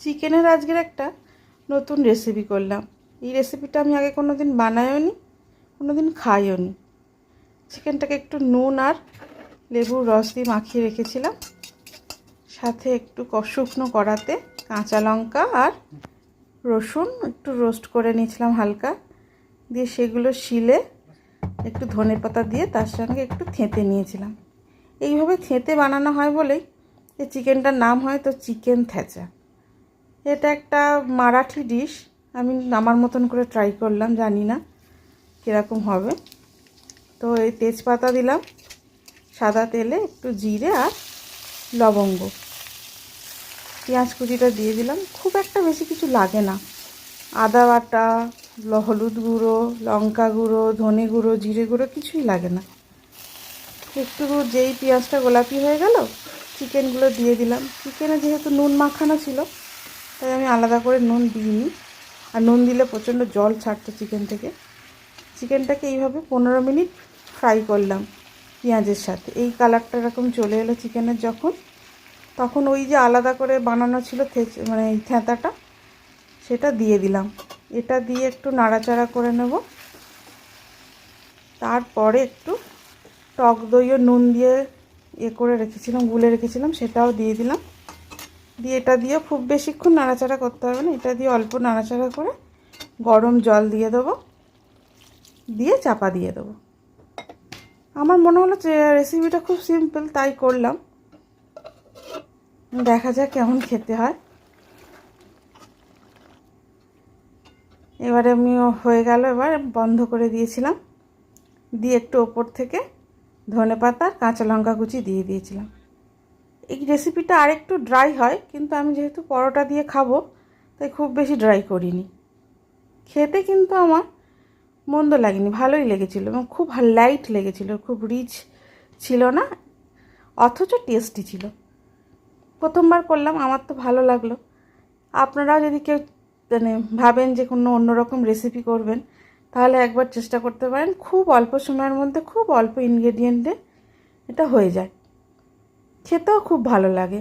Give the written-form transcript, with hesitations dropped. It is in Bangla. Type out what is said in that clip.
চিকেনের আজকের একটা নতুন রেসিপি করলাম। এই রেসিপিটা আমি আগে কোনো দিন বানাইও নি, কোনো দিন খাইও নি। চিকেনটাকে একটু নুন আর লেবুর রস দিয়ে মাখিয়ে রেখেছিলাম, সাথে একটু শুকনো কড়াতে কাঁচা লঙ্কা আর রসুন একটু রোস্ট করে নিয়েছিলাম হালকা, দিয়ে সেগুলো শিলে একটু ধনেপাতা দিয়ে তার সঙ্গে একটু থেঁতে নিয়েছিলাম। এইভাবে থেঁতে বানানো হয় বলেই এই চিকেনটার নাম হয় তো চিকেন থেঁচা। এটা একটা মারাঠি ডিশ। আমি আমার মতন করে ট্রাই করলাম, জানি না কীরকম হবে। তো এই তেজপাতা দিলাম, সাদা তেলে একটু জিরে আর লবঙ্গ, পেঁয়াজ কুচিটা দিয়ে দিলাম। খুব একটা বেশি কিছু লাগে না, আদা বাটা, হলুদ গুঁড়ো, লঙ্কা গুঁড়ো, ধনে গুঁড়ো, জিরে গুঁড়ো কিছুই লাগে না। একটু যেই পেঁয়াজটা গোলাপি হয়ে গেল, চিকেনগুলো দিয়ে দিলাম। চিকেনে যেহেতু নুন মাখানো ছিল তাই আমি আলাদা করে নুন দিইনি, আর নুন দিলে প্রচণ্ড জল ছাড়তো চিকেন থেকে। চিকেনটাকে এইভাবে 15 মিনিট ফ্রাই করলাম পেঁয়াজের সাথে। এই কালারটা এরকম চলে এলো চিকেনের যখন, তখন ওই যে আলাদা করে বানানো ছিল মানে এই থেঁতাটা, সেটা দিয়ে দিলাম। এটা দিয়ে একটু নাড়াচাড়া করে নেব। তারপরে একটু টক দই ও নুন দিয়ে করে রেখেছিলাম, গুলে রেখেছিলাম, সেটাও দিয়ে দিলাম। দিয়ে এটা দিয়ে খুব বেশিক্ষণ নাড়াচাড়া করতে হবে না, এটা দিয়ে অল্প নাড়াচাড়া করে গরম জল দিয়ে দেবো, দিয়ে চাপা দিয়ে দেবো। আমার মনে হলো যে রেসিপিটা খুব সিম্পল, তাই করলাম। দেখা যাক কেমন খেতে হয়। এবারে আমি হয়ে গেল, এবার বন্ধ করে দিয়েছিলাম, দিয়ে একটু ওপর থেকে ধনেপাতা আর কাঁচা লঙ্কা কুচি দিয়ে দিয়েছিলাম। এই রেসিপিটা আরেকটু ড্রাই হয়, কিন্তু আমি যেহেতু পরোটা দিয়ে খাবো তাই খুব বেশি ড্রাই করিনি। খেতে কিন্তু আমার মন্দ লাগেনি, ভালোই লেগেছিলো এবং খুব লাইট লেগেছিলো, খুব রিচ ছিল না, অথচ টেস্টি ছিল। প্রথমবার করলাম, আমার তো ভালো লাগলো। আপনারাও যদি কেউ মানে ভাবেন যে কোনো অন্যরকম রেসিপি করবেন, তাহলে একবার চেষ্টা করতে পারেন। খুব অল্প সময়ের মধ্যে খুব অল্প ইনগ্রেডিয়েন্টে এটা হয়ে যায়, খেতেও খুব ভালো লাগে।